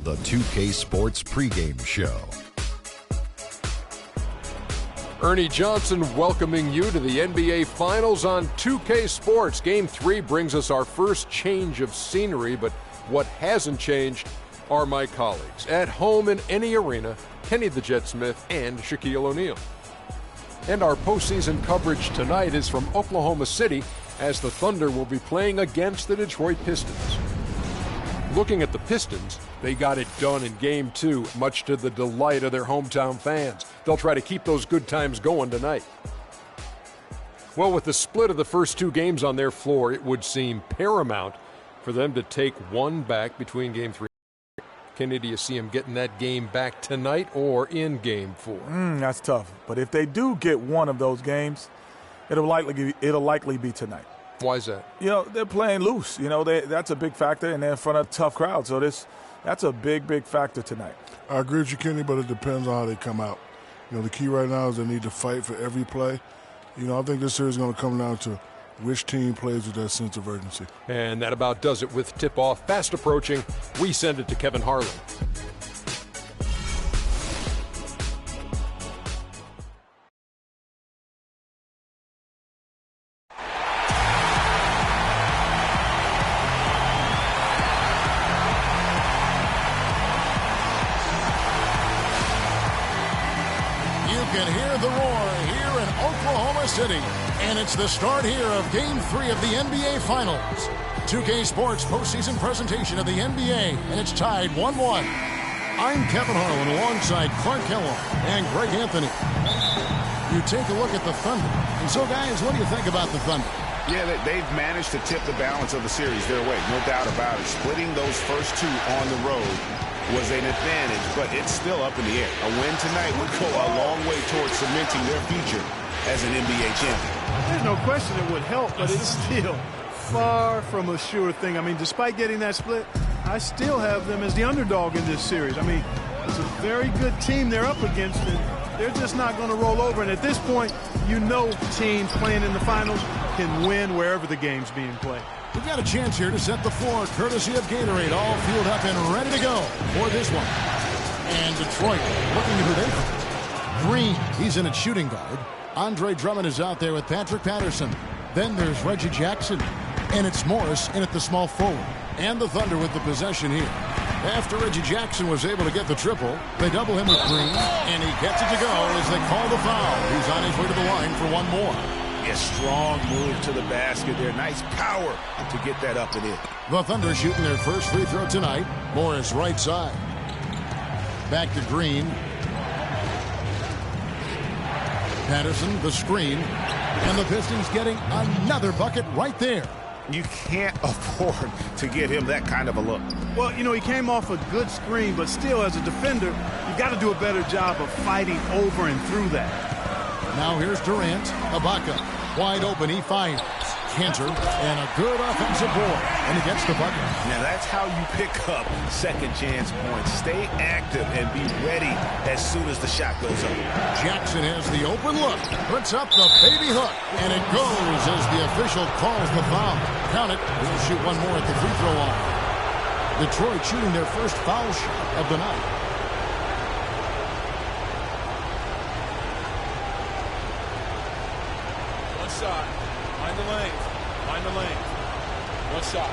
the 2K Sports pregame show. Ernie Johnson welcoming you to the NBA Finals on 2K Sports. Game 3 brings us our first change of scenery, but what hasn't changed are my colleagues. At home in any arena, Kenny the Jet Smith and Shaquille O'Neal. And our postseason coverage tonight is from Oklahoma City, as the Thunder will be playing against the Detroit Pistons. Looking at the Pistons, they got it done in Game 2, much to the delight of their hometown fans. They'll try to keep those good times going tonight. Well, with the split of the first 2 games on their floor, it would seem paramount for them to take one back between Game 3. Kenny, do you see them getting that game back tonight or in Game 4? That's tough. But if they do get one of those games, it'll likely be tonight. Why is that? They're playing loose. That's a big factor, and they're in front of a tough crowd. So that's a big factor tonight. I agree with you, Kenny, but it depends on how they come out. The key right now is they need to fight for every play. I think this series is going to come down to which team plays with that sense of urgency. And that about does it with tip-off fast approaching. We send it to Kevin Harlan. City, and it's the start here of Game 3 of the NBA Finals. 2K Sports postseason presentation of the NBA, and it's tied 1-1. I'm Kevin Harlan alongside Clark Kellogg and Greg Anthony. You take a look at the Thunder. And so, guys, what do you think about the Thunder? Yeah, they've managed to tip the balance of the series their way, no doubt about it. Splitting those first 2 on the road was an advantage, but it's still up in the air. A win tonight would go a long way towards cementing their future as an NBA champion. There's no question it would help, but it's still far from a sure thing. Despite getting that split, I still have them as the underdog in this series. It's a very good team they're up against, and they're just not going to roll over. And at this point, teams playing in the finals can win wherever the game's being played. We've got a chance here to set the floor, courtesy of Gatorade, all fueled up and ready to go for this one. And Detroit looking to who they think. Green, he's in at shooting guard. Andre Drummond is out there with Patrick Patterson. Then there's Reggie Jackson. And it's Morris in at the small forward. And the Thunder with the possession here. After Reggie Jackson was able to get the triple, they double him with Green, and he gets it to go as they call the foul. He's on his way to the line for one more. A strong move to the basket there. Nice power to get that up and in. The Thunder shooting their first free throw tonight. Morris right side. Back to Green. Patterson, the screen, and the Pistons getting another bucket right there. You can't afford to get him that kind of a look. Well, he came off a good screen, but still, as a defender, you've got to do a better job of fighting over and through that. Now here's Durant. Ibaka, wide open, he finds Cantor, and a good offensive board, and he gets the bucket. Now that's how you pick up second chance points. Stay active and be ready as soon as the shot goes up. Jackson has the open look, puts up the baby hook, and it goes as the official calls the foul. Count it, he'll shoot one more at the free throw line. Detroit shooting their first foul shot of the night. One shot, find the lane. Find the lane. One shot.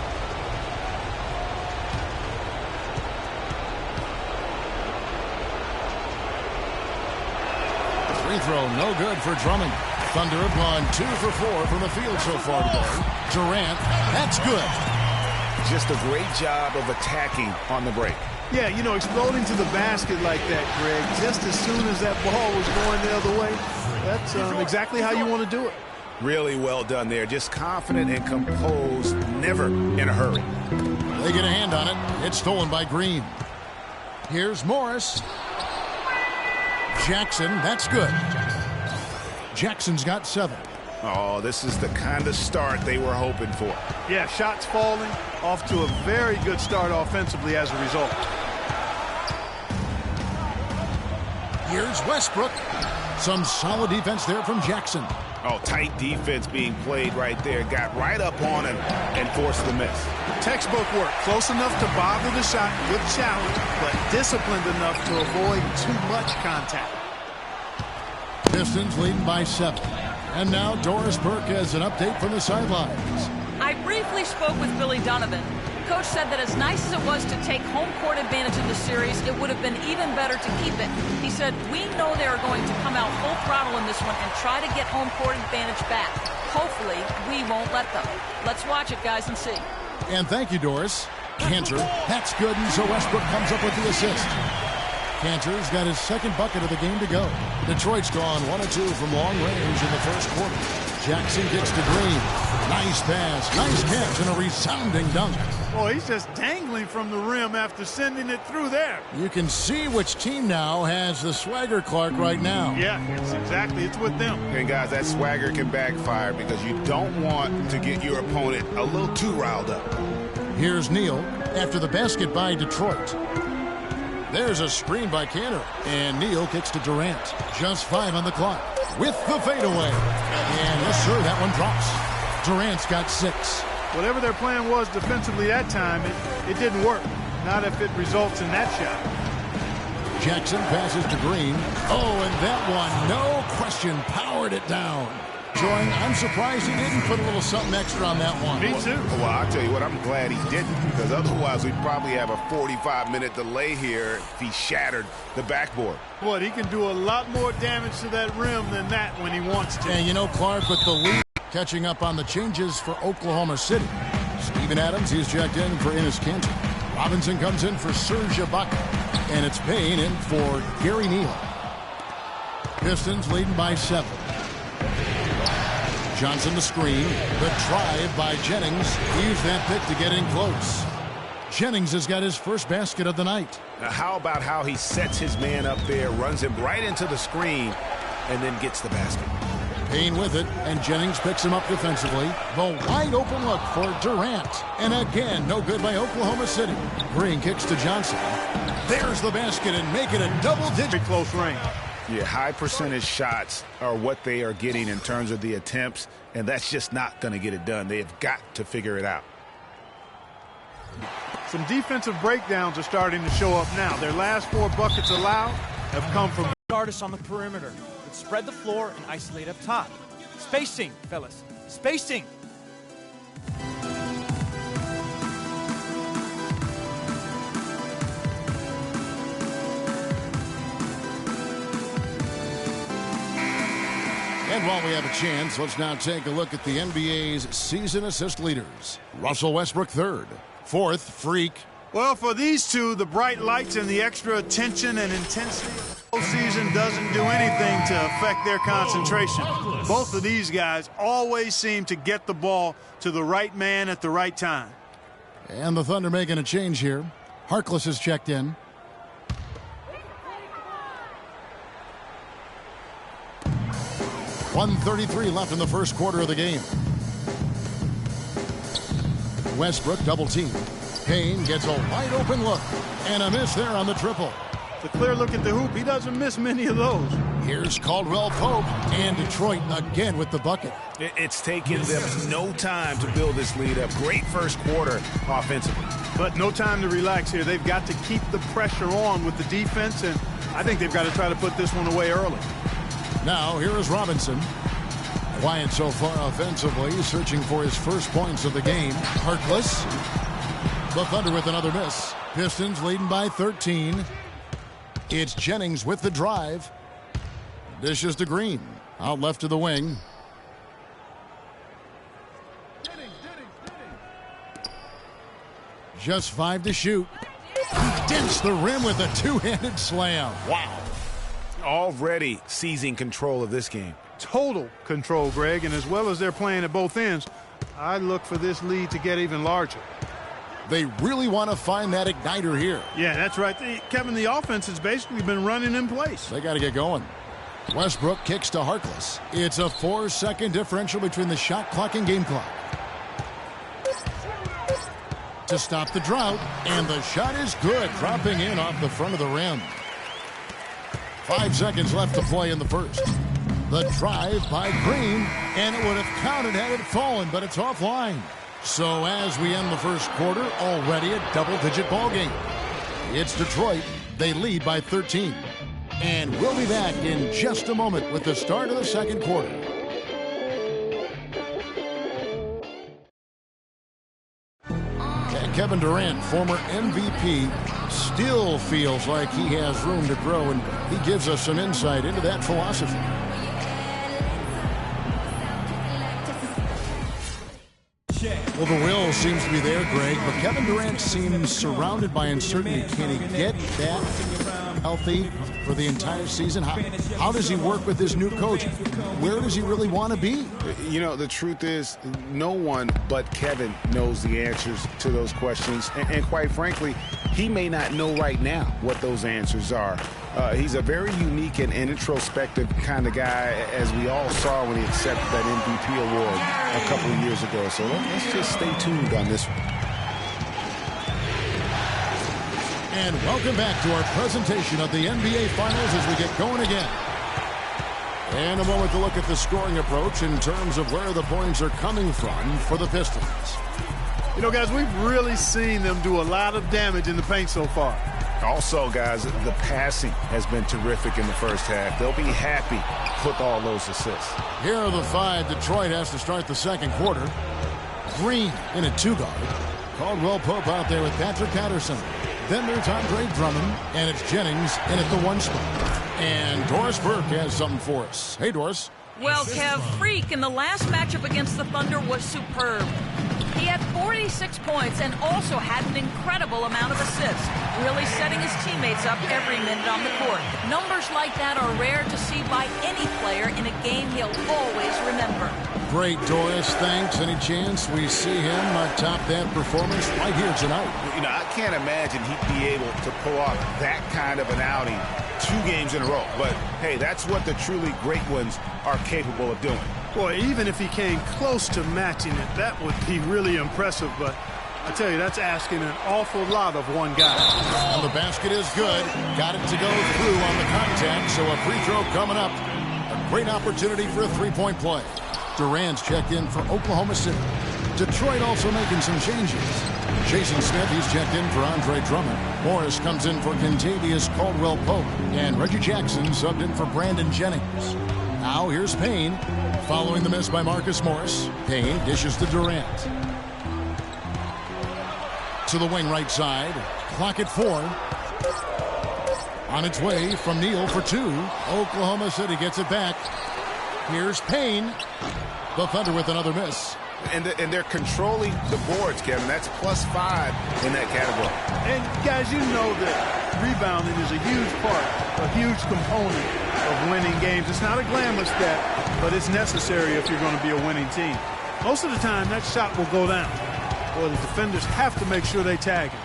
Free throw, no good for Drummond. Thunder have gone 2 for 4 from the field so far today. Durant, that's good. Just a great job of attacking on the break. Yeah, exploding to the basket like that, Greg, just as soon as that ball was going the other way, that's exactly how you want to do it. Really well done there. Just confident and composed, never in a hurry. They get a hand on it. It's stolen by Green. Here's Morris. Jackson, that's good. Jackson's got 7. Oh, this is the kind of start they were hoping for. Yeah, shots falling, off to a very good start offensively as a result. Here's Westbrook. Some solid defense there from Jackson. Oh, tight defense being played right there. Got right up on him and forced the miss. Textbook work. Close enough to bother the shot. Good challenge, but disciplined enough to avoid too much contact. Pistons leading by 7. And now Doris Burke has an update from the sidelines. I briefly spoke with Billy Donovan. Coach said that as nice as it was to take home court advantage in the series, it would have been even better to keep it. He said, we know they are going to come out full throttle in this one and try to get home court advantage back. Hopefully, we won't let them. Let's watch it, guys, and see. And thank you, Doris. Cantor, that's good, and so Westbrook comes up with the assist. Cantor's got his second bucket of the game to go. Detroit's gone 1 of 2 from long range in the first quarter. Jackson gets to Green. Nice pass, nice catch, and a resounding dunk. Boy, he's just dangling from the rim after sending it through there. You can see which team now has the swagger, Clark, right now. Yeah, it's with them. And guys, that swagger can backfire because you don't want to get your opponent a little too riled up. Here's Neal after the basket by Detroit. There's a screen by Cantor, and Neal kicks to Durant. Just 5 on the clock with the fadeaway. And yes, sir, that one drops. Durant's got 6. Whatever their plan was defensively that time, it didn't work. Not if it results in that shot. Jackson passes to Green. Oh, and that one, no question, powered it down. I'm surprised he didn't put a little something extra on that one. Me too. Well, I'll tell you what, I'm glad he didn't, because otherwise we'd probably have a 45-minute delay here if he shattered the backboard. But he can do a lot more damage to that rim than that when he wants to. And you know, Clark, with the lead catching up on the changes for Oklahoma City. Steven Adams, he's checked in for Enes Kanter. Robinson comes in for Serge Ibaka. And it's Payne in for Gary Neal. Pistons leading by 7. Johnson the screen. The drive by Jennings. He used that pick to get in close. Jennings has got his first basket of the night. Now, how about how he sets his man up there, runs him right into the screen, and then gets the basket? Payne with it, and Jennings picks him up defensively. The wide open look for Durant. And again, no good by Oklahoma City. Green kicks to Johnson. There's the basket and make it a double-digit. Close range. Yeah, high percentage shots are what they are getting in terms of the attempts, and that's just not going to get it done. They have got to figure it out. Some defensive breakdowns are starting to show up now. Their last 4 buckets allowed have come from Artists on the perimeter. Let's spread the floor and isolate up top. Spacing, fellas. Spacing. And while we have a chance, let's now take a look at the NBA's season assist leaders. Russell Westbrook 3rd. 4th, Freak. Well, for these two, the bright lights and the extra attention and intensity of the postseason doesn't do anything to affect their concentration. Both of these guys always seem to get the ball to the right man at the right time. And the Thunder making a change here. Harkless is checked in. .133 left in the first quarter of the game. Westbrook double team. Payne gets a wide open look and a miss there on the triple. It's a clear look at the hoop. He doesn't miss many of those. Here's Caldwell Pope, and Detroit again with the bucket. It's taken them no time to build this lead up. Great first quarter offensively. But no time to relax here. They've got to keep the pressure on with the defense, and I think they've got to try to put this one away early. Now, here is Robinson. Quiet so far offensively, searching for his first points of the game. Harkless. The Thunder with another miss. Pistons leading by 13. It's Jennings with the drive. Dishes to Green. Out left to the wing. Just 5 to shoot. He dents the rim with a two-handed slam. Wow. Already seizing control of this game. Total control, Greg, and as well as they're playing at both ends, I look for this lead to get even larger. They really want to find that igniter here. Yeah, that's right. Kevin, the offense has basically been running in place. They got to get going. Westbrook kicks to Harkless. It's a 4-second differential between the shot clock and game clock. To stop the drought, and the shot is good, dropping in off the front of the rim. 5 seconds left to play in the first. The drive by Green, and it would have counted had it fallen, but it's offline. So as we end the first quarter, already a double-digit ball game. It's Detroit. They lead by 13. And we'll be back in just a moment with the start of the second quarter. Kevin Durant, former MVP, still feels like he has room to grow, and he gives us some insight into that philosophy. Well, the will seems to be there, Greg, but Kevin Durant seems surrounded by uncertainty. Can he get that healthy for the entire season? How does he work with his new coach? Where does he really want to be? You know, the truth is, no one but Kevin knows the answers to those questions. And quite frankly, he may not know right now what those answers are. He's a very unique and introspective kind of guy, as we all saw when he accepted that MVP award a couple of years ago. So let's just stay tuned on this one. And welcome back to our presentation of the NBA Finals as we get going again. And a moment to look at the scoring approach in terms of where the points are coming from for the Pistons. You know, guys, we've really seen them do a lot of damage in the paint so far. Also, guys, the passing has been terrific in the first half. They'll be happy with all those assists. Here are the five Detroit has to start the second quarter. Green in a two-guard. Caldwell Pope out there with Patrick Patterson. Then there's Andre Drummond, and it's Jennings in at the one spot. And Doris Burke has something for us. Hey, Doris. Well, Kev, Freak in the last matchup against the Thunder was superb. He had 46 points and also had an incredible amount of assists, really setting his teammates up every minute on the court. Numbers like that are rare to see by any player in a game he'll always remember. Great, Doris. Thanks. Any chance we see him top that performance right here tonight? You know, I can't imagine he'd be able to pull off that kind of an outing 2 games in a row. But, hey, that's what the truly great ones are capable of doing. Boy, even if he came close to matching it, that would be really impressive. But I tell you, that's asking an awful lot of one guy. And the basket is good. Got it to go through on the contact, so a free throw coming up. A great opportunity for a three-point play. Durant's checked in for Oklahoma City. Detroit also making some changes. Jason Smith, he's checked in for Andre Drummond. Morris comes in for Kentavious Caldwell-Pope. And Reggie Jackson subbed in for Brandon Jennings. Now here's Payne. Following the miss by Marcus Morris, Payne dishes to Durant. To the wing right side. Clock at 4. On its way from Neal for 2. Oklahoma City gets it back. Here's Payne. The Thunder with another miss. And they're controlling the boards, Kevin. That's +5 in that category. And, guys, you know that rebounding is a huge part, a huge component of winning games. It's not a glamorous stat, but it's necessary if you're going to be a winning team. Most of the time, that shot will go down. Well, the defenders have to make sure they tag him.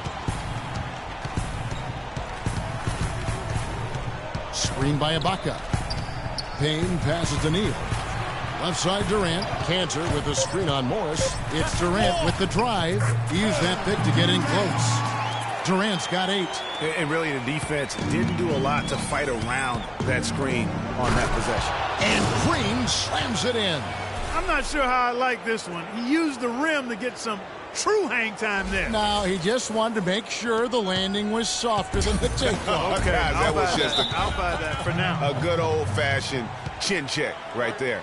Screen by Ibaka. Payne passes to Neal. Left side Durant. Cantor with the screen on Morris. It's Durant with the drive. He used that pick to get in close. Durant's got 8. And really the defense didn't do a lot to fight around that screen on that possession. And Green slams it in. I'm not sure how I like this one. He used the rim to get some true hang time there. No, he just wanted to make sure the landing was softer than the takeoff. Okay, guys, that was just I'll buy that for now. A good old-fashioned chin check right there.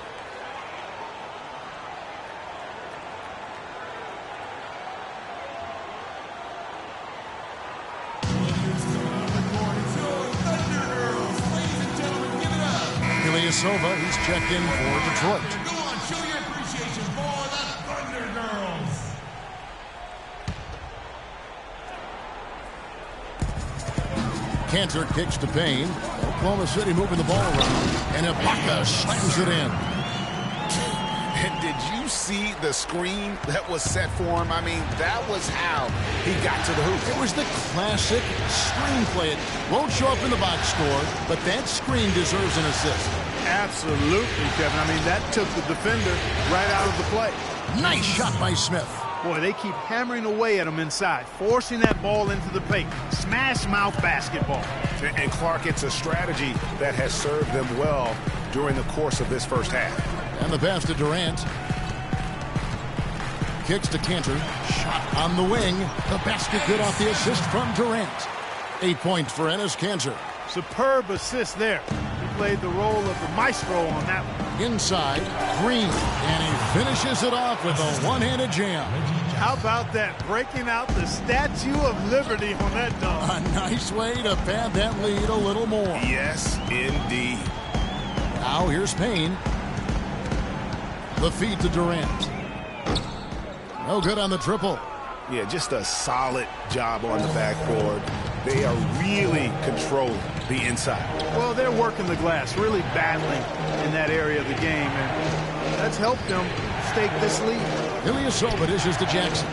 Silva, he's checked in for Detroit. Go on, show your appreciation for the Thunder Girls. Cantor kicks to Payne. Oklahoma City moving the ball around. And Ibaka slams it in. And did you see the screen that was set for him? I mean, that was how he got to the hoop. It was the classic screenplay. It won't show up in the box score, but that screen deserves an assist. Absolutely, Kevin. I mean, that took the defender right out of the play. Nice shot by Smith. Boy, they keep hammering away at him inside, forcing that ball into the paint. Smash mouth basketball. And Clark, it's a strategy that has served them well during the course of this first half. And the pass to Durant. Kicks to Cantor. Shot on the wing. The basket good off the assist from Durant. 8 points for Enes Kanter. Superb assist there. He played the role of the maestro on that one. Inside, Green. And he finishes it off with a one-handed jam. How about that? Breaking out the Statue of Liberty on that dunk. A nice way to pad that lead a little more. Yes, indeed. Now here's Payne. The feed to Durant. No good on the triple. Yeah, just a solid job on the backboard. They are really controlling the inside. Well, they're working the glass, really battling in that area of the game, and that's helped them stake this lead. Ilyasova dishes to Jackson.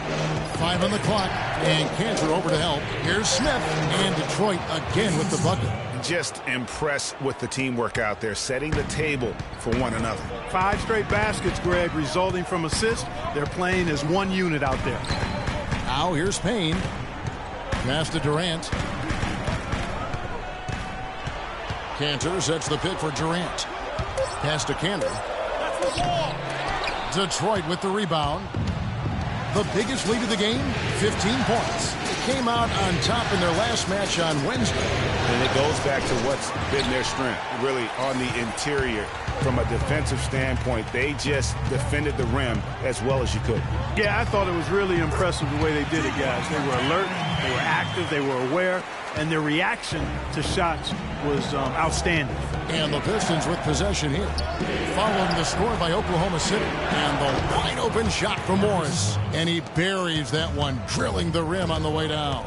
5 on the clock, and Cantor over to help. Here's Smith, and Detroit again with the bucket. Just impressed with the teamwork out there, setting the table for one another. 5 straight baskets, Greg, resulting from assists. They're playing as one unit out there. Now here's Payne. Pass to Durant. Cantor sets the pick for Durant. Pass to Cantor. Detroit with the rebound. The biggest lead of the game, 15 points. They came out on top in their last match on Wednesday. And it goes back to what's been their strength, really on the interior. From a defensive standpoint, they just defended the rim as well as you could. Yeah, I thought it was really impressive the way they did it, guys. They were alert, they were active, they were aware, and their reaction to shots was outstanding. And the Pistons with possession here. Following the score by Oklahoma City. And the wide open shot from Morris. And he buries that one, drilling the rim on the way down.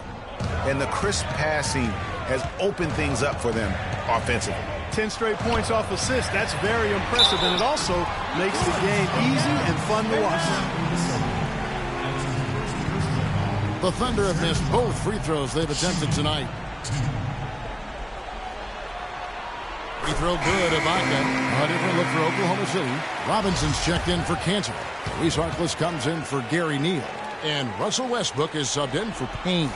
And the crisp passing has opened things up for them offensively. 10 straight points off assists. That's very impressive, and it also makes the game easy and fun to watch. The Thunder have missed both free throws they've attempted tonight. Free throw good, Ibaka. A different look for Oklahoma City. Robinson's checked in for Cantor. Reese Harkless comes in for Gary Neal. And Russell Westbrook is subbed in for Payne.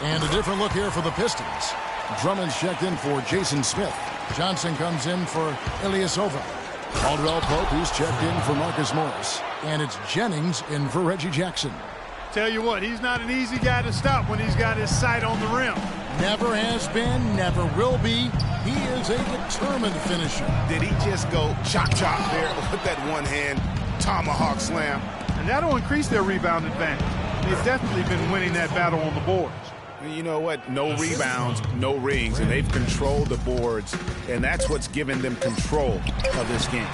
And a different look here for the Pistons. Drummond's checked in for Jason Smith. Johnson comes in for Ilyasova. Caldwell Pope, who's checked in for Marcus Morris. And it's Jennings in for Reggie Jackson. Tell you what, he's not an easy guy to stop when he's got his sight on the rim. Never has been, never will be. He is a determined finisher. Did he just go chop there with that one-hand tomahawk slam? And that'll increase their rebound advantage. They've definitely been winning that battle on the boards. You know what? No rebounds, no rings, and they've controlled the boards, and that's what's given them control of this game.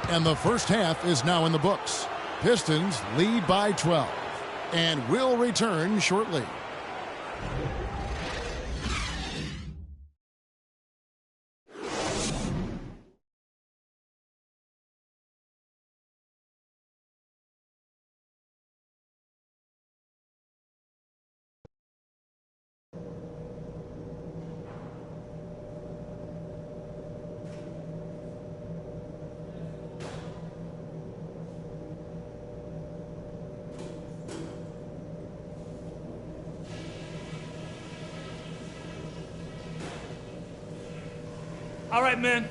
And the first half is now in the books. Pistons lead by 12 and will return shortly. All right, men,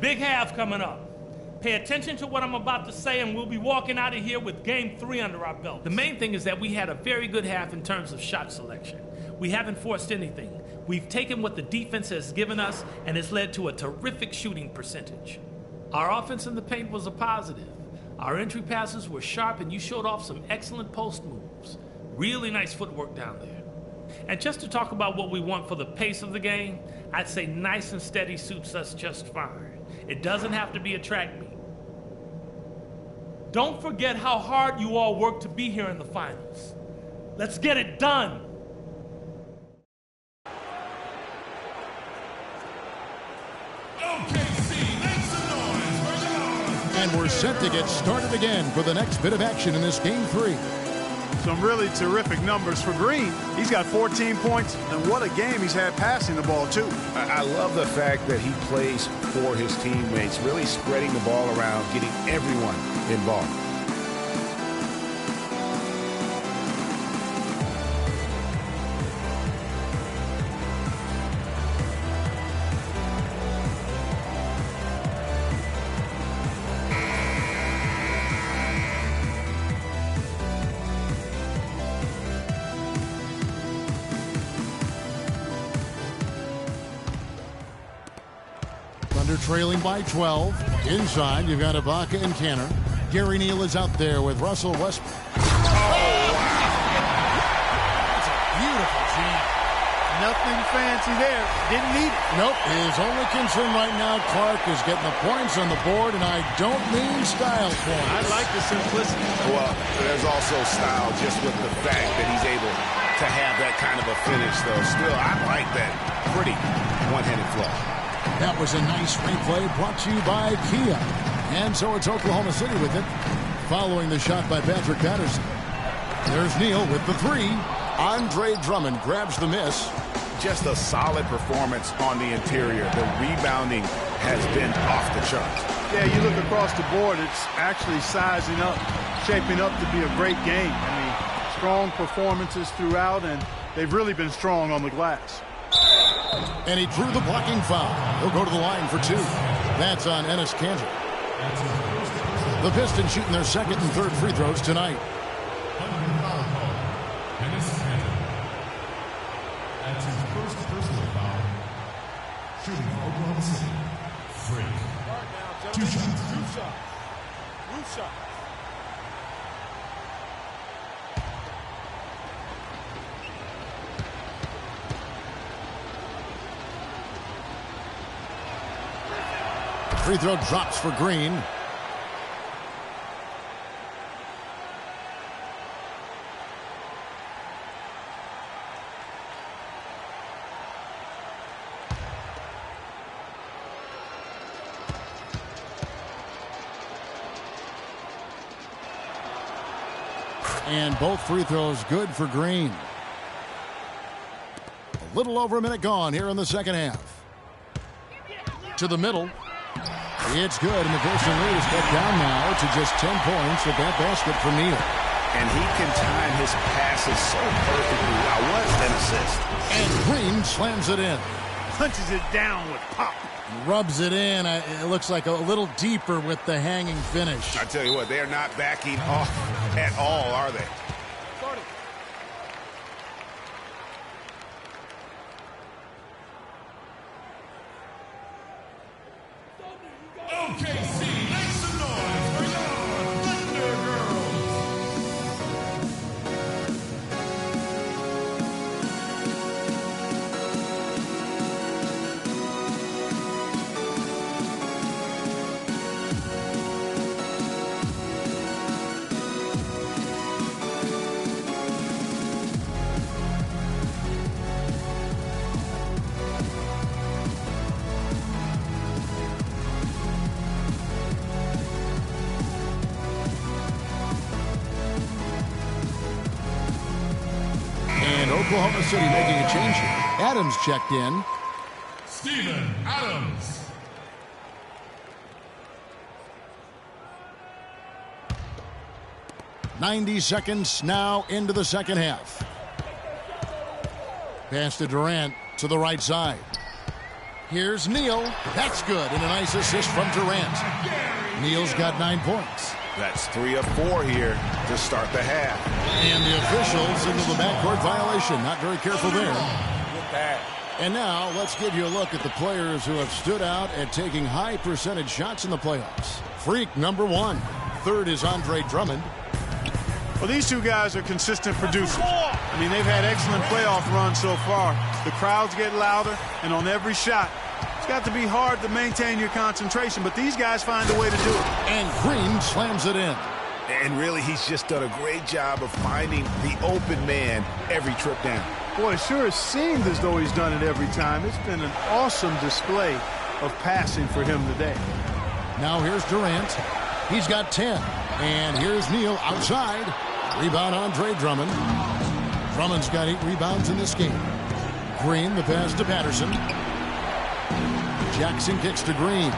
big half coming up. Pay attention to what I'm about to say, and we'll be walking out of here with game 3 under our belt. The main thing is that we had a very good half in terms of shot selection. We haven't forced anything. We've taken what the defense has given us, and it's led to a terrific shooting percentage. Our offense in the paint was a positive. Our entry passes were sharp, and you showed off some excellent post moves. Really nice footwork down there. And just to talk about what we want for the pace of the game, I'd say nice and steady suits us just fine. It doesn't have to be a track meet. Don't forget how hard you all worked to be here in the finals. Let's get it done. And we're set to get started again for the next bit of action in this game 3. Some really terrific numbers for Green. He's got 14 points, and what a game he's had passing the ball, too. I love the fact that he plays for his teammates, really spreading the ball around, getting everyone involved. Thunder trailing by 12. Inside, you've got Ibaka and Kanter. Gary Neal is out there with Russell Westbrook. That's a beautiful jam. Nothing fancy there. Didn't need it. Nope. His only concern right now, Clark, is getting the points on the board, and I don't mean style points. I like the simplicity. Well, there's also style just with the fact that he's able to have that kind of a finish, though. Still, I like that pretty one-handed flow. That was a nice replay brought to you by Kia. And so it's Oklahoma City with it, following the shot by Patrick Patterson. There's Neal with the three. Andre Drummond grabs the miss. Just a solid performance on the interior. The rebounding has been off the charts. Yeah, you look across the board, it's actually sizing up, shaping up to be a great game. I mean, strong performances throughout, and they've really been strong on the glass. And he drew the blocking foul. He'll go to the line for two. That's on Enes Kanter. The Pistons shooting their second and third free throws tonight. That's his first personal foul. Shooting for Oklahoma City. Freak. Two shots. Roof shot. Free throw drops for Green. And both free throws good for Green. A little over a minute gone here in the second half. To the middle. It's good, and the Pistons lead is cut down now to just 10 points with that basket from Neal. And he can time his passes so perfectly. Wow, what an assist. And Green slams it in. Punches it down with pop. Rubs it in. It looks like a little deeper with the hanging finish. I tell you what, they are not backing off at all, are they? OKC, make some noise for your Thunder Girls. Oklahoma City making a change here. Adams checked in. Steven Adams. .90 seconds now into the second half. Pass to Durant to the right side. Here's Neal. That's good, and a nice assist from Durant. Neal's got 9 points. That's 3 of 4 here to start the half. And the officials into the backcourt violation. Not very careful there. And now let's give you a look at the players who have stood out at taking high percentage shots in the playoffs. Freak number 1. Third is Andre Drummond. Well, these two guys are consistent producers. I mean, they've had excellent playoff runs so far. The crowds get louder, and on every shot, it's got to be hard to maintain your concentration, but these guys find a way to do it. And Green slams it in. And really, he's just done a great job of finding the open man every trip down. Boy, it sure has seemed as though he's done it every time. It's been an awesome display of passing for him today. Now here's Durant. He's got 10. And here's Neal outside. Rebound Andre Drummond. Drummond's got 8 rebounds in this game. Green, the pass to Patterson. Jackson kicks to Green.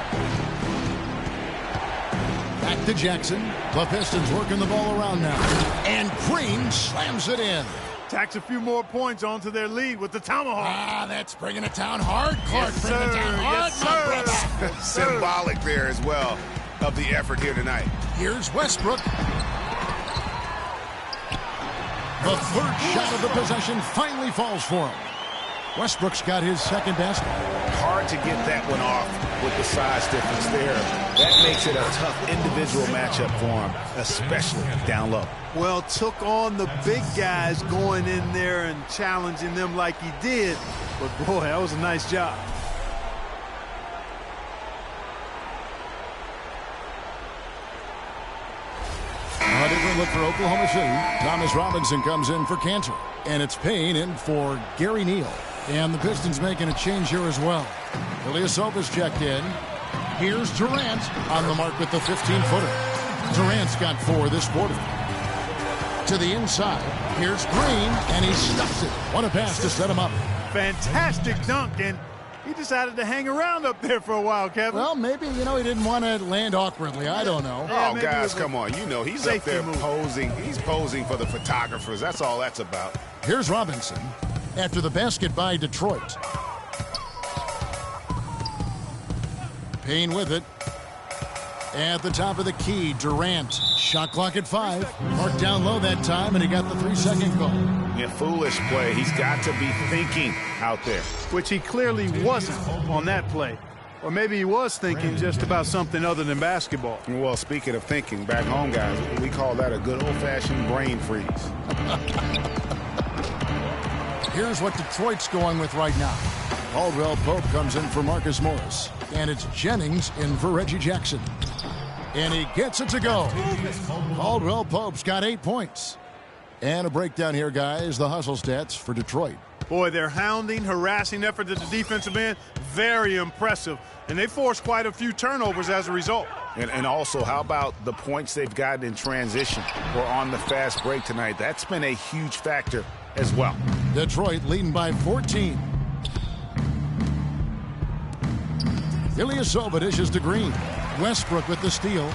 Back to Jackson. The Pistons working the ball around now. And Green slams it in. Tacks a few more points onto their lead with the tomahawk. Ah, that's bringing it down hard. Clark, yes, bringing it down hard. Yes, sir. Yes, symbolic there as well of the effort here tonight. Here's Westbrook. The third shot of the possession finally falls for him. Westbrook's got his second basket. Hard to get that one off with the size difference there. That makes it a tough individual matchup for him, especially down low. Well, took on the big guys going in there and challenging them like he did. But, boy, that was a nice job. A different look for Oklahoma City. Thomas Robinson comes in for Cantor. And it's Payne in for Gary Neal. And the Pistons making a change here as well. Ilyasova's checked in. Here's Durant on the mark with the 15-footer. Durant's got 4 this quarter. To the inside. Here's Green, and he stuffs it. What a pass to set him up. Fantastic dunk, and he decided to hang around up there for a while, Kevin. Well, maybe, he didn't want to land awkwardly. I don't know. Yeah, oh, guys, come on. He's up there posing. He's posing for the photographers. That's all that's about. Here's Robinson after the basket by Detroit. Payne with it. At the top of the key, Durant. Shot clock at 5. Marked down low that time, and he got the 3-second call. Yeah, foolish play. He's got to be thinking out there. Which he clearly wasn't on that play. Or maybe he was thinking just about something other than basketball. Well, speaking of thinking, back home, guys, we call that a good old-fashioned brain freeze. Here's what Detroit's going with right now. Caldwell Pope comes in for Marcus Morris. And it's Jennings in for Reggie Jackson. And he gets it to go. Caldwell Pope's got 8 points. And a breakdown here, guys. The hustle stats for Detroit. Boy, their hounding, harassing effort at the defensive end, very impressive. And they forced quite a few turnovers as a result. And also, how about the points they've gotten in transition or on the fast break tonight? That's been a huge factor as well. Detroit leading by 14. Ilyasova dishes to Green. Westbrook with the steal.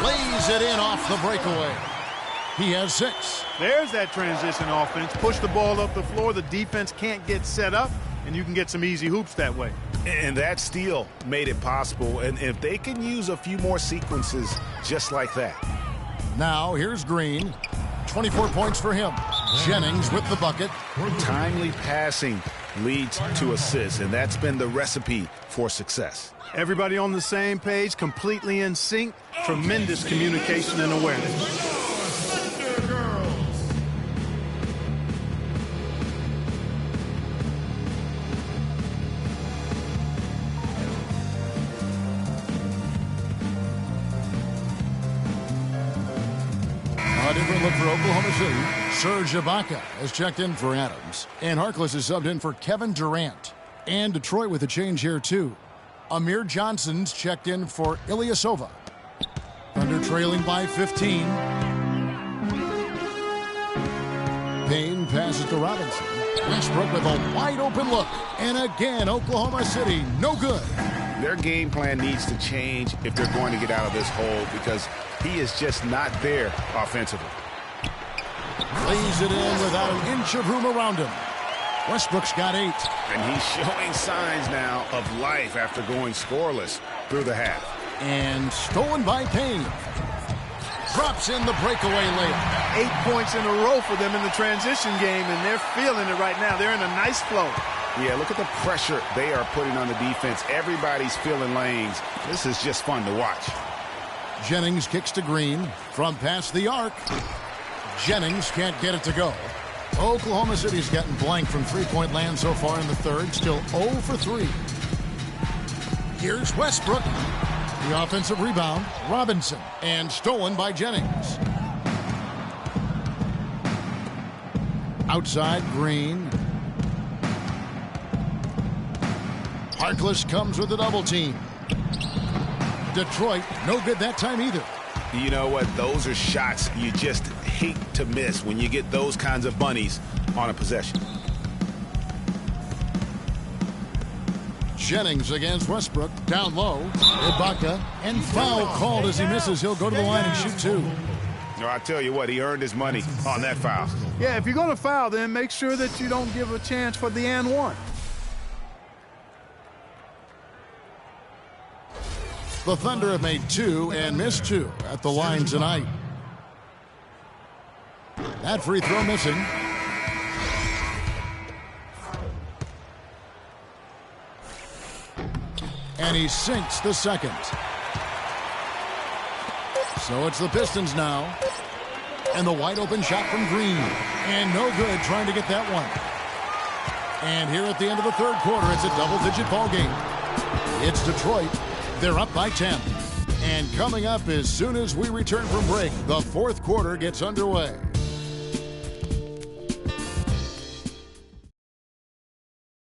Lays it in off the breakaway. He has 6. There's that transition offense. Push the ball up the floor. The defense can't get set up, and you can get some easy hoops that way. And that steal made it possible. And if they can use a few more sequences just like that. Now here's Green. 24 points for him. Jennings with the bucket. Timely passing leads to assists, and that's been the recipe for success. Everybody on the same page, completely in sync. Tremendous communication and awareness. A different look for Oklahoma City. Serge Ibaka has checked in for Adams. And Harkless is subbed in for Kevin Durant. And Detroit with a change here, too. Amir Johnson's checked in for Ilyasova. Thunder trailing by 15. Payne passes to Robinson. Westbrook with a wide-open look. And again, Oklahoma City, no good. Their game plan needs to change if they're going to get out of this hole because he is just not there offensively. Lays it in without an inch of room around him. Westbrook's got 8. And he's showing signs now of life after going scoreless through the half. And stolen by Payne. Drops in the breakaway layup. 8 points in a row for them in the transition game, and they're feeling it right now. They're in a nice flow. Yeah, look at the pressure they are putting on the defense. Everybody's filling lanes. This is just fun to watch. Jennings kicks to Green from past the arc. Jennings can't get it to go. Oklahoma City's gotten blank from three-point land so far in the third. Still 0 for 3. Here's Westbrook. The offensive rebound. Robinson. And stolen by Jennings. Outside, Green. Harkless comes with a double team. Detroit, no good that time either. You know what? Those are shots you just hate to miss when you get those kinds of bunnies on a possession. Jennings against Westbrook. Down low. Ibaka. And foul called as he misses. He'll go to the line and shoot 2. No, I tell you what, he earned his money on that foul. Yeah, if you're going to foul, then make sure that you don't give a chance for the and one. The Thunder have made 2 and missed 2 at the line tonight. That free throw missing. And he sinks the second. So it's the Pistons now. And the wide open shot from Green. And no good trying to get that one. And here at the end of the third quarter, it's a double-digit ball game. It's Detroit. They're up by 10. And coming up as soon as we return from break, the fourth quarter gets underway.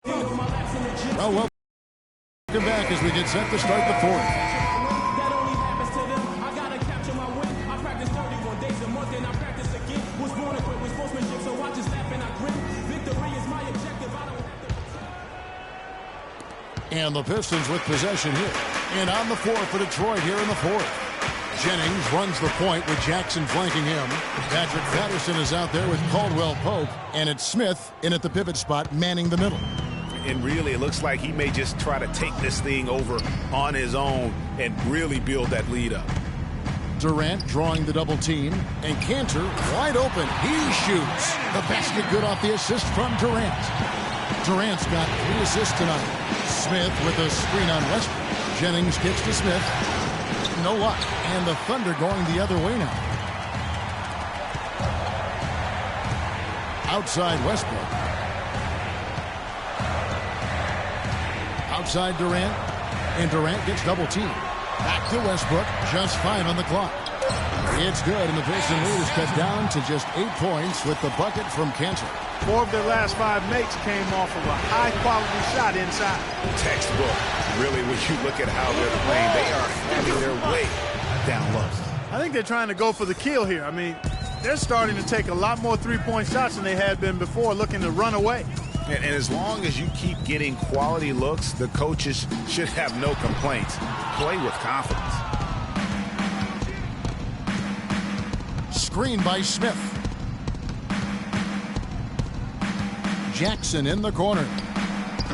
Well, welcome back as we get set to start the fourth. And the Pistons with possession here. And on the floor for Detroit here in the fourth. Jennings runs the point with Jackson flanking him. Patrick Patterson is out there with Caldwell Pope. And it's Smith in at the pivot spot manning the middle. And really, it looks like he may just try to take this thing over on his own and really build that lead up. Durant drawing the double team. And Cantor wide open. He shoots. The basket good off the assist from Durant. Durant's got 3 assists tonight. Smith with a screen on Westbrook. Jennings kicks to Smith. No luck. And the Thunder going the other way now. Outside Westbrook. Outside Durant. And Durant gets double teamed. Back to Westbrook. Just 5 on the clock. It's good, and the Pistons lead is cut down to just 8 points with the bucket from Cantor. 4 of their last 5 makes came off of a high-quality shot inside. Textbook. Really, when you look at how they're playing, they are having their way down low. I think they're trying to go for the kill here. I mean, they're starting to take a lot more three-point shots than they had been before, looking to run away. And as long as you keep getting quality looks, the coaches should have no complaints. Play with confidence. Screen by Smith. Jackson in the corner.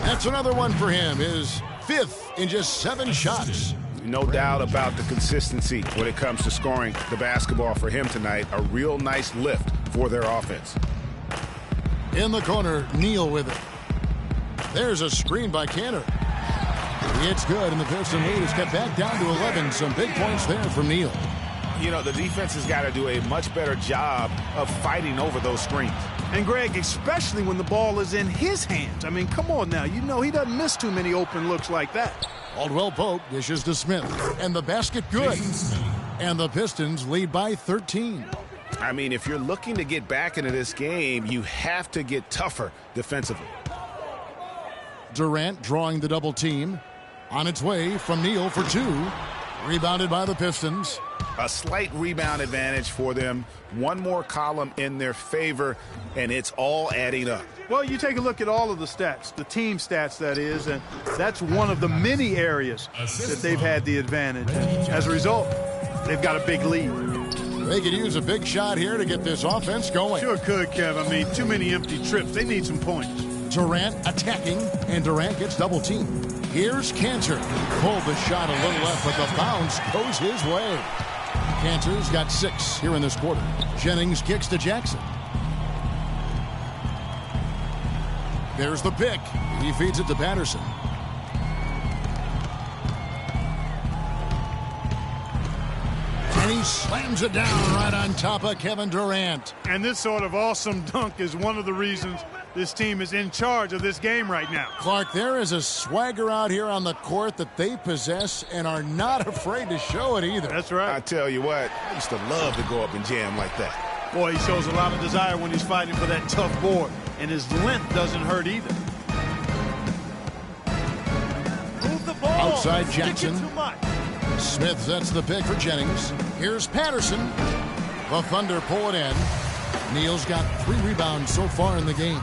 That's another one for him. His 5th in just 7 shots. No doubt about the consistency when it comes to scoring the basketball for him tonight. A real nice lift for their offense. In the corner, Neal with it. There's a screen by Cantor. It's good, and the Piston lead is kept back down to 11. Some big points there from Neal. You know, the defense has got to do a much better job of fighting over those screens. And, Greg, especially when the ball is in his hands. I mean, come on now. You know he doesn't miss too many open looks like that. Caldwell Pope dishes to Smith. And the basket good. And the Pistons lead by 13. I mean, if you're looking to get back into this game, you have to get tougher defensively. Durant drawing the double team. On its way from Neal for 2. Rebounded by the Pistons. A slight rebound advantage for them. One more column in their favor, and it's all adding up. Well, you take a look at all of the stats, the team stats, that is, and that's one of the many areas that they've had the advantage. As a result, they've got a big lead. They could use a big shot here to get this offense going. Sure could, Kev. I mean, too many empty trips. They need some points. Durant attacking, and Durant gets double teamed. Here's Cantor. Pulled the shot a little left, but the bounce goes his way. Cantor's got 6 here in this quarter. Jennings kicks to Jackson. There's the pick. He feeds it to Patterson. And he slams it down right on top of Kevin Durant. And this sort of awesome dunk is one of the reasons this team is in charge of this game right now. Clark, there is a swagger out here on the court that they possess and are not afraid to show it either. That's right. I tell you what, I used to love to go up and jam like that. Boy, he shows a lot of desire when he's fighting for that tough board. And his length doesn't hurt either. Move the ball. Outside Jackson. Too much. Smith sets the pick for Jennings. Here's Patterson. The Thunder pull it in. Neal's got 3 rebounds so far in the game.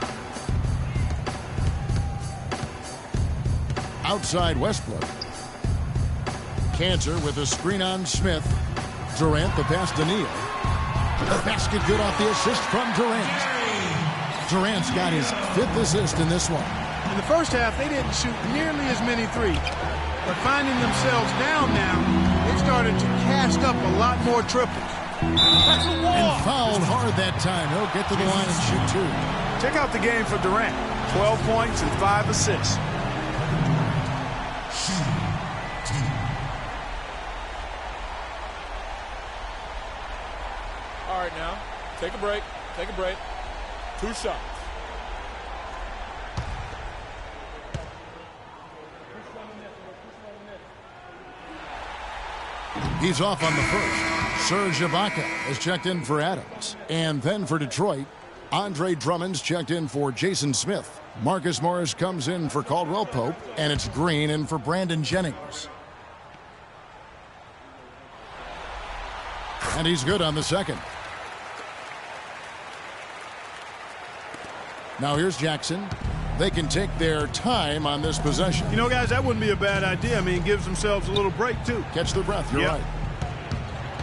Outside Westbrook. Cantor with a screen on Smith. Durant the pass to Neal. The basket good off the assist from Durant. Durant's got his 5th assist in this one. In the first half, they didn't shoot nearly as many threes. But finding themselves down now, they started to cast up a lot more triples. That's a wall. And fouled hard that time. He'll get to the line and shoot 2. Check out the game for Durant. 12 points and 5 assists. Take a break. Take a break. 2 shots. He's off on the first. Serge Ibaka has checked in for Adams. And then for Detroit, Andre Drummond's checked in for Jason Smith. Marcus Morris comes in for Caldwell Pope. And it's Green in for Brandon Jennings. And he's good on the second. Now here's Jackson. They can take their time on this possession. You know, guys, that wouldn't be a bad idea. I mean, it gives themselves a little break, too. Catch the breath. You're right.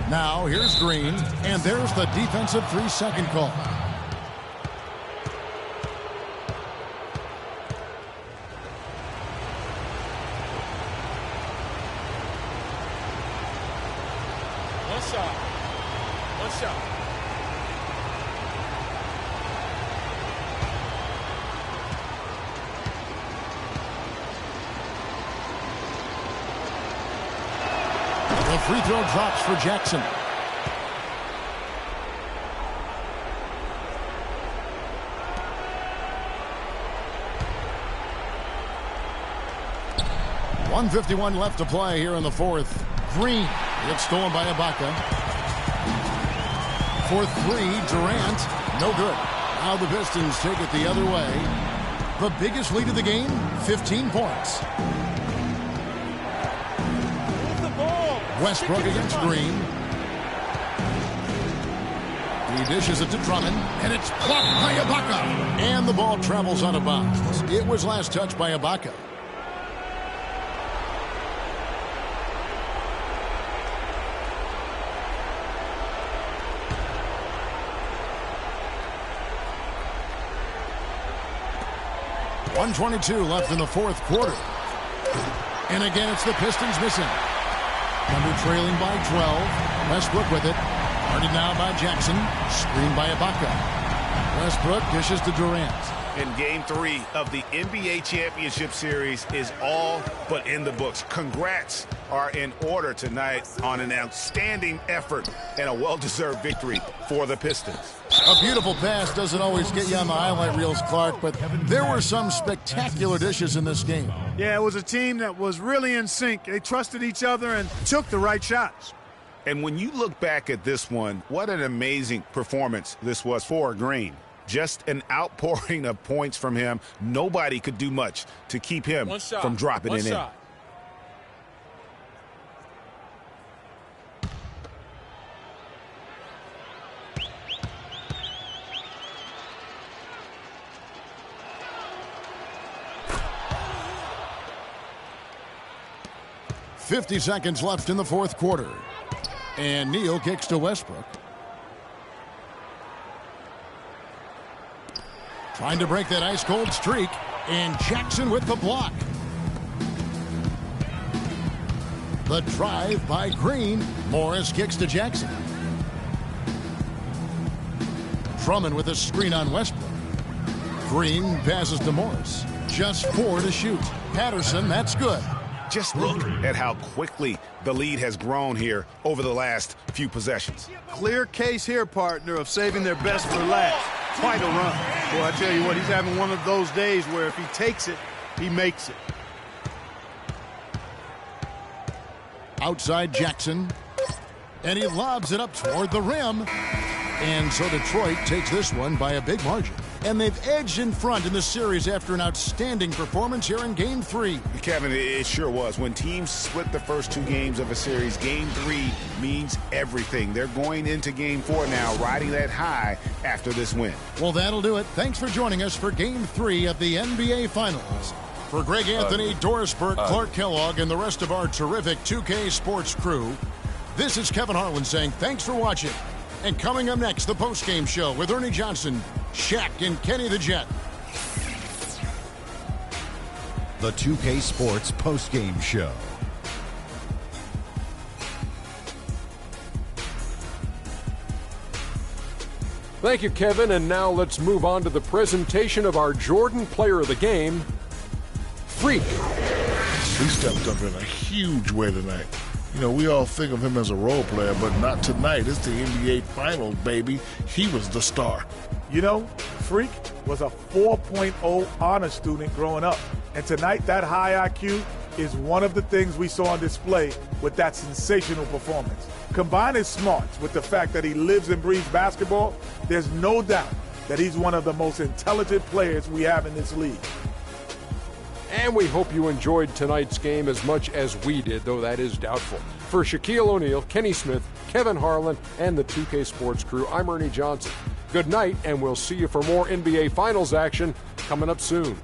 Now here's Green. And there's the defensive 3-second call. One shot. One shot. The free throw drops for Jackson. .151 left to play here in the fourth. Green. It's stolen by Ibaka. For 3, Durant. No good. Now the Pistons take it the other way. The biggest lead of the game, 15 points. Westbrook against Green. He dishes it to Drummond, and it's blocked by Ibaka. And the ball travels out of bounds. It was last touched by Ibaka. .122 left in the fourth quarter. And again, it's the Pistons missing. Thunder trailing by 12. Westbrook with it. Guarded now by Jackson. Screened by Ibaka. Westbrook dishes to Durant. And Game 3 of the NBA Championship Series is all but in the books. Congrats are in order tonight on an outstanding effort and a well-deserved victory for the Pistons. A beautiful pass doesn't always get you on the highlight reels, Clark, but there were some spectacular dishes in this game. Yeah, it was a team that was really in sync. They trusted each other and took the right shots. And when you look back at this one, what an amazing performance this was for Green. Just an outpouring of points from him. Nobody could do much to keep him from dropping it in. 50 seconds left in the fourth quarter. And Neal kicks to Westbrook. Trying to break that ice-cold streak. And Jackson with the block. The drive by Green. Morris kicks to Jackson. Drummond with a screen on Westbrook. Green passes to Morris. Just 4 to shoot. Patterson, that's good. Just look at how quickly the lead has grown here over the last few possessions. Clear case here, partner, of saving their best for last. Quite a run. Boy, I tell you what, he's having one of those days where if he takes it, he makes it. Outside Jackson. And he lobs it up toward the rim. And so Detroit takes this one by a big margin. And they've edged in front in the series after an outstanding performance here in Game 3. Kevin, it sure was. When teams split the first 2 games of a series, Game 3 means everything. They're going into Game 4 now, riding that high after this win. Well, that'll do it. Thanks for joining us for Game 3 of the NBA Finals. For Greg Anthony, Doris Burke, Clark Kellogg, and the rest of our terrific 2K Sports crew, this is Kevin Harlan saying thanks for watching. And coming up next, the postgame show with Ernie Johnson, Shaq, and Kenny the Jet. The 2K Sports postgame show. Thank you, Kevin. And now let's move on to the presentation of our Jordan Player of the Game, Freak. He stepped up in a huge way tonight. You know, we all think of him as a role player, but not tonight. It's the NBA Finals, baby. He was the star. You know, Freak was a 4.0 honor student growing up. And tonight, that high IQ is one of the things we saw on display with that sensational performance. Combine his smarts with the fact that he lives and breathes basketball, there's no doubt that he's one of the most intelligent players we have in this league. And we hope you enjoyed tonight's game as much as we did, though that is doubtful. For Shaquille O'Neal, Kenny Smith, Kevin Harlan, and the 2K Sports crew, I'm Ernie Johnson. Good night, and we'll see you for more NBA Finals action coming up soon.